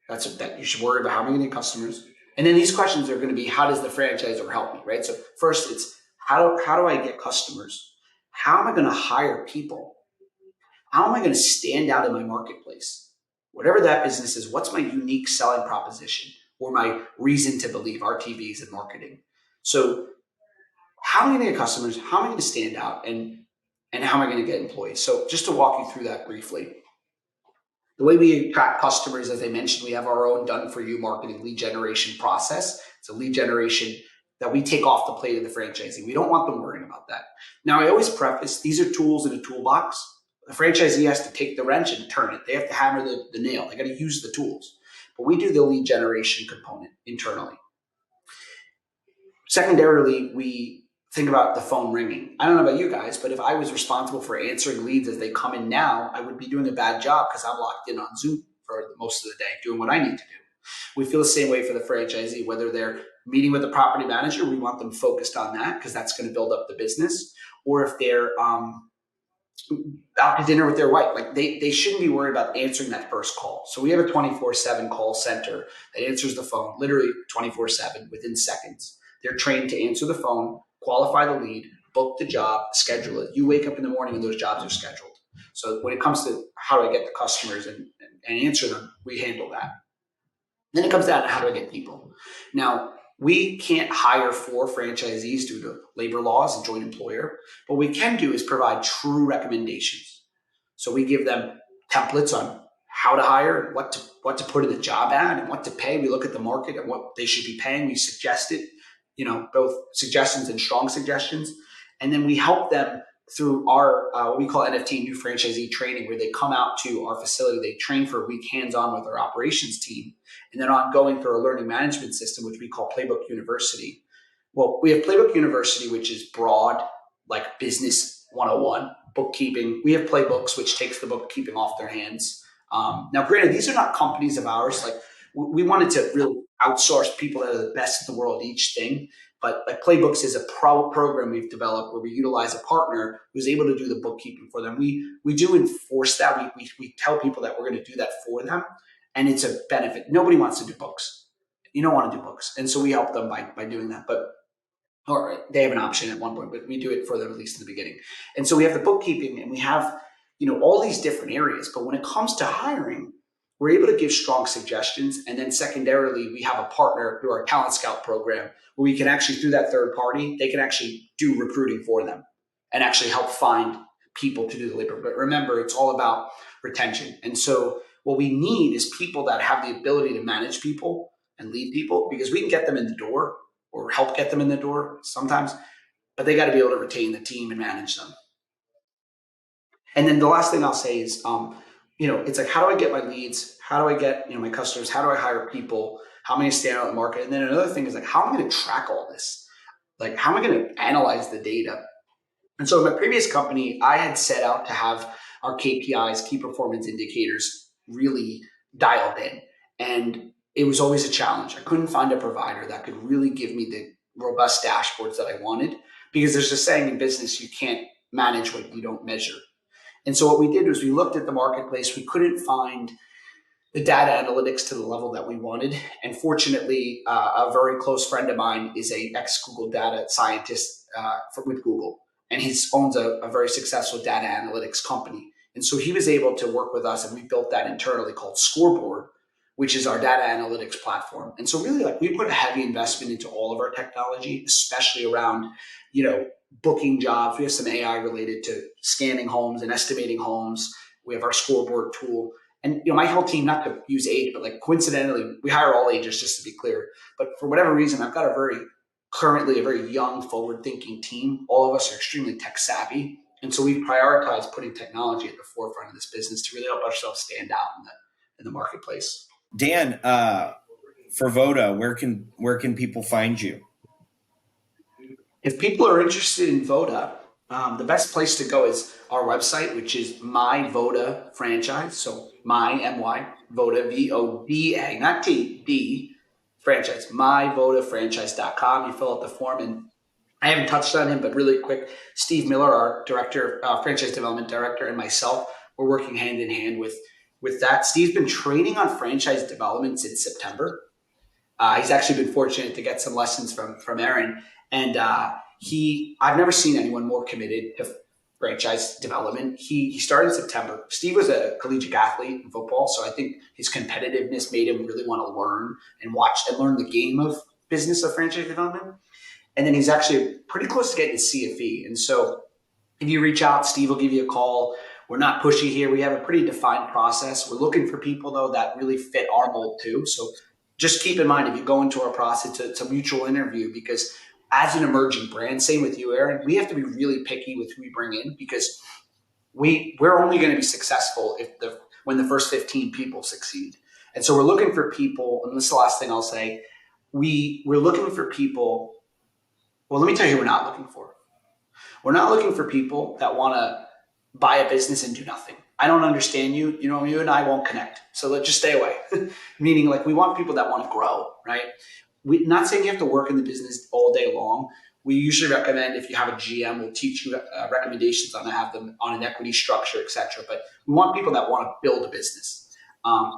That you should worry about. How am I going to get customers? And then these questions are going to be, how does the franchisor help me, right? So first it's, how do I get customers? How am I going to hire people? How am I going to stand out in my marketplace? Whatever that business is, what's my unique selling proposition or my reason to believe, RTVs and marketing? So how am I going to get customers? How am I going to stand out? And how am I going to get employees? So just to walk you through that briefly. The way we attract customers, as I mentioned, we have our own done-for-you marketing lead generation process. It's a lead generation that we take off the plate of the franchisee. We don't want them worrying about that. Now, I always preface, these are tools in a toolbox. The franchisee has to take the wrench and turn it. They have to hammer the nail. They got to use the tools. But we do the lead generation component internally. Secondarily, we think about the phone ringing. I don't know about you guys, but if I was responsible for answering leads as they come in now, I would be doing a bad job because I'm locked in on Zoom for most of the day doing what I need to do. We feel the same way for the franchisee, whether they're meeting with the property manager, we want them focused on that because that's going to build up the business. Or if they're out to dinner with their wife, like they shouldn't be worried about answering that first call. So we have a 24/7 call center that answers the phone literally 24/7 within seconds. They're trained to answer the phone, qualify the lead, book the job, schedule it. You wake up in the morning and those jobs are scheduled. So when it comes to how do I get the customers and answer them, we handle that. Then it comes down to how do I get people. Now, we can't hire 4 franchisees due to labor laws and joint employer. What we can do is provide true recommendations. So we give them templates on how to hire, what to put in the job ad, and what to pay. We look at the market and what they should be paying. We suggest it, both suggestions and strong suggestions. And then we help them through our what we call NFT new franchisee training, where they come out to our facility, they train for a week hands-on with our operations team, and then ongoing through our learning management system, which we call Playbook University. Well, we have Playbook University, which is broad, like business 101, bookkeeping. We have Playbooks, which takes the bookkeeping off their hands. Now, granted, these are not companies of ours. Like we wanted to really outsource people that are the best in the world at each thing. But like Playbooks is a program we've developed where we utilize a partner who's able to do the bookkeeping for them. We do enforce that. We tell people that we're going to do that for them, and it's a benefit. Nobody wants to do books. You don't want to do books, and so we help them by doing that. Or they have an option at one point, but we do it for them at least in the beginning. And so we have the bookkeeping, and we have all these different areas. But when it comes to hiring, we're able to give strong suggestions. And then secondarily, we have a partner through our Talent Scout program where we can actually, through that third party, they can actually do recruiting for them and actually help find people to do the labor. But remember, it's all about retention. And so what we need is people that have the ability to manage people and lead people, because we can get them in the door or help get them in the door sometimes, but they got to be able to retain the team and manage them. And then the last thing I'll say is, it's like, how do I get my leads? How do I get, my customers? How do I hire people? How am I going to stand out in the market? And then another thing is like, how am I going to track all this? Like, how am I going to analyze the data? And so in my previous company, I had set out to have our KPIs, key performance indicators, really dialed in. And it was always a challenge. I couldn't find a provider that could really give me the robust dashboards that I wanted, because there's a saying in business, you can't manage what you don't measure. And so what we did was we looked at the marketplace. We couldn't find the data analytics to the level that we wanted. And fortunately, a very close friend of mine is a ex-Google data scientist with Google, and he owns a very successful data analytics company. And so he was able to work with us, and we built that internally called Scoreboard, which is our data analytics platform. And so really, like, we put a heavy investment into all of our technology, especially around, booking jobs. We have some AI related to scanning homes and estimating homes. We have our Scoreboard tool. And my whole team, not to use age, but like coincidentally, we hire all ages, just to be clear. But for whatever reason, I've got currently a very young, forward-thinking team. All of us are extremely tech savvy. And so we've prioritized putting technology at the forefront of this business to really help ourselves stand out in the marketplace. Dan, for VODA, where can people find you? If people are interested in VODA, the best place to go is our website, which is My VODA Franchise. So VODA, VODA, not T, D, franchise, myvodafranchise.com. You fill out the form, and I haven't touched on him, but really quick, Steve Miller, our director, franchise development director, and myself, we're working hand in hand with that. Steve's been training on franchise development since September. He's actually been fortunate to get some lessons from Aaron. And I've never seen anyone more committed to franchise development. He started in September. Steve was a collegiate athlete in football, so I think his competitiveness made him really want to learn and watch and learn the game of business of franchise development. And then he's actually pretty close to getting his CFE. And so if you reach out, Steve will give you a call. We're not pushy here. We have a pretty defined process. We're looking for people, though, that really fit our mold too. So just keep in mind, if you go into our process, it's a mutual interview, because as an emerging brand, same with you, Aaron, we have to be really picky with who we bring in, because we're only going to be successful when the first 15 people succeed. And so we're looking for people, and this is the last thing I'll say, we're looking for people. Well, let me tell you who we're not looking for. We're not looking for people that want to buy a business and do nothing. I don't understand you. You and I won't connect. So let's just stay away. Meaning, like, we want people that want to grow, right? We're not saying you have to work in the business all day long. We usually recommend, if you have a GM, we'll teach you recommendations on how to have them on an equity structure, et cetera. But we want people that want to build a business.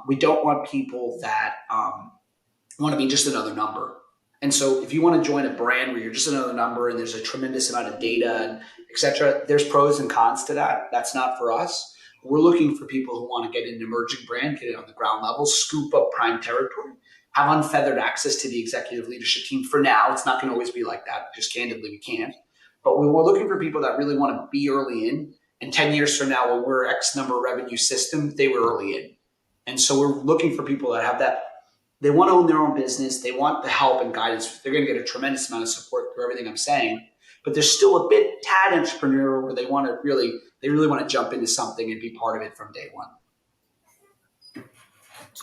We don't want people that want to be just another number. And so if you want to join a brand where you're just another number and there's a tremendous amount of data and et cetera, there's pros and cons to that. That's not for us. We're looking for people who want to get an emerging brand, get it on the ground level, scoop up prime territory, have unfeathered access to the executive leadership team. For now, it's not going to always be like that. Just candidly, we can't. But we're looking for people that really want to be early in. And 10 years from now, when we're X number of revenue system, they were early in. And so we're looking for people that have that. They want to own their own business. They want the help and guidance. They're going to get a tremendous amount of support through everything I'm saying. But there's still a bit tad entrepreneurial where they really want to jump into something and be part of it from day one.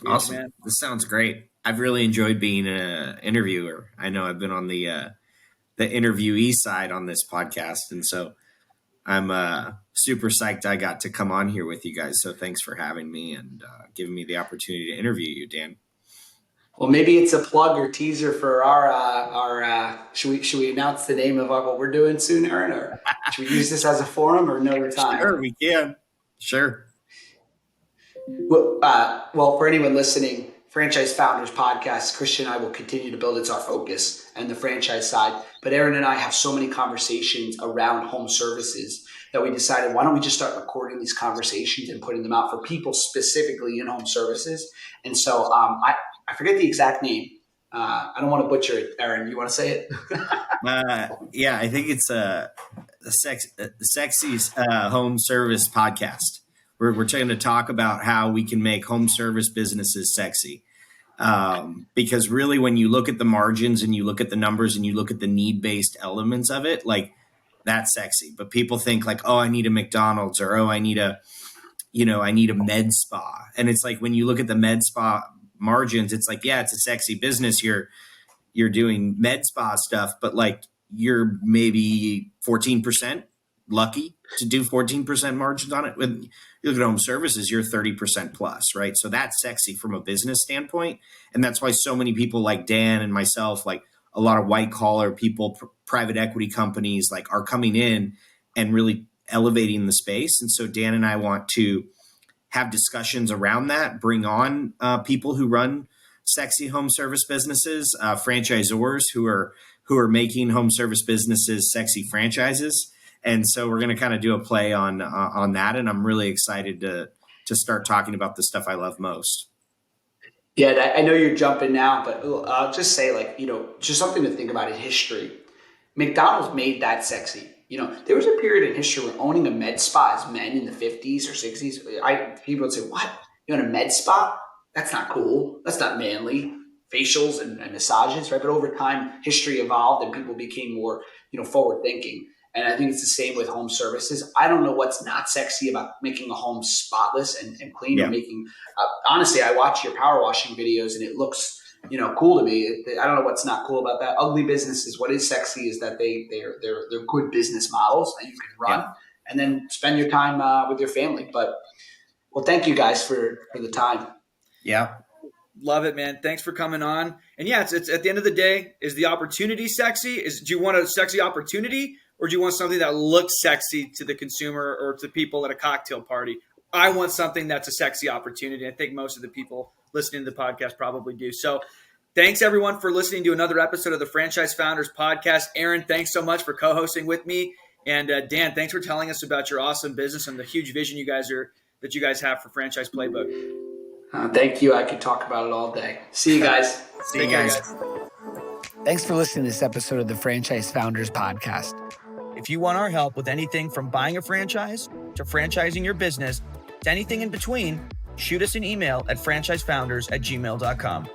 Awesome. Man. This sounds great. I've really enjoyed being an interviewer. I know I've been on the interviewee side on this podcast. And so I'm super psyched I got to come on here with you guys. So thanks for having me and giving me the opportunity to interview you, Dan. Well, maybe it's a plug or teaser for our should we announce the name of what we're doing soon, Aaron? Or should we use this as a forum or another time? Sure, we can. Sure. Well, for anyone listening, Franchise Founders Podcast, Christian and I will continue to build. It's our focus and the franchise side. But Aaron and I have so many conversations around home services that we decided, why don't we just start recording these conversations and putting them out for people specifically in home services? And so I forget the exact name. I don't want to butcher it. Aaron, you want to say it? Yeah, I think it's the Sexy's Home Service Podcast. We're trying to talk about how we can make home service businesses sexy. Because really, when you look at the margins and you look at the numbers and you look at the need-based elements of it, like, that's sexy. But people think like, oh, I need a McDonald's, or oh, I need a med spa. And it's like, when you look at the med spa margins, it's like, yeah, it's a sexy business. You're doing med spa stuff, but like, you're maybe 14% lucky to do 14% margins on it. When you look at home services, you're 30% plus, right? So that's sexy from a business standpoint. And that's why so many people like Dan and myself, like a lot of white collar people, private equity companies, like, are coming in and really elevating the space. And so Dan and I want to have discussions around that, bring on people who run sexy home service businesses, franchisors who are making home service businesses sexy franchises. And so we're going to kind of do a play on that. And I'm really excited to start talking about the stuff I love most. Yeah, I know you're jumping now, but I'll just say, like, just something to think about in history. McDonald's made that sexy. There was a period in history where owning a med spa as men in the 50s or 60s, people would say, what? You own a med spa? That's not cool. That's not manly. Facials and massages, right? But over time, history evolved and people became more, forward thinking. And I think it's the same with home services. I don't know what's not sexy about making a home spotless and clean. Yeah. Or making, honestly, I watch your power washing videos and it looks, cool to me. I don't know what's not cool about that. Ugly businesses, what is sexy is that they're good business models that you can run and then spend your time with your family. But, well, thank you guys for the time. Yeah. Love it, man. Thanks for coming on. And yeah, it's at the end of the day, is the opportunity sexy? Do you want a sexy opportunity, or do you want something that looks sexy to the consumer or to people at a cocktail party? I want something that's a sexy opportunity. I think most of the people listening to the podcast probably do. So thanks, everyone, for listening to another episode of the Franchise Founders Podcast. Aaron, thanks so much for co-hosting with me. And Dan, thanks for telling us about your awesome business and the huge vision you guys have for Franchise Playbook. Thank you. I could talk about it all day. See you guys. See you guys. Thanks for listening to this episode of the Franchise Founders Podcast. If you want our help with anything from buying a franchise to franchising your business to anything in between, shoot us an email at franchisefounders@gmail.com.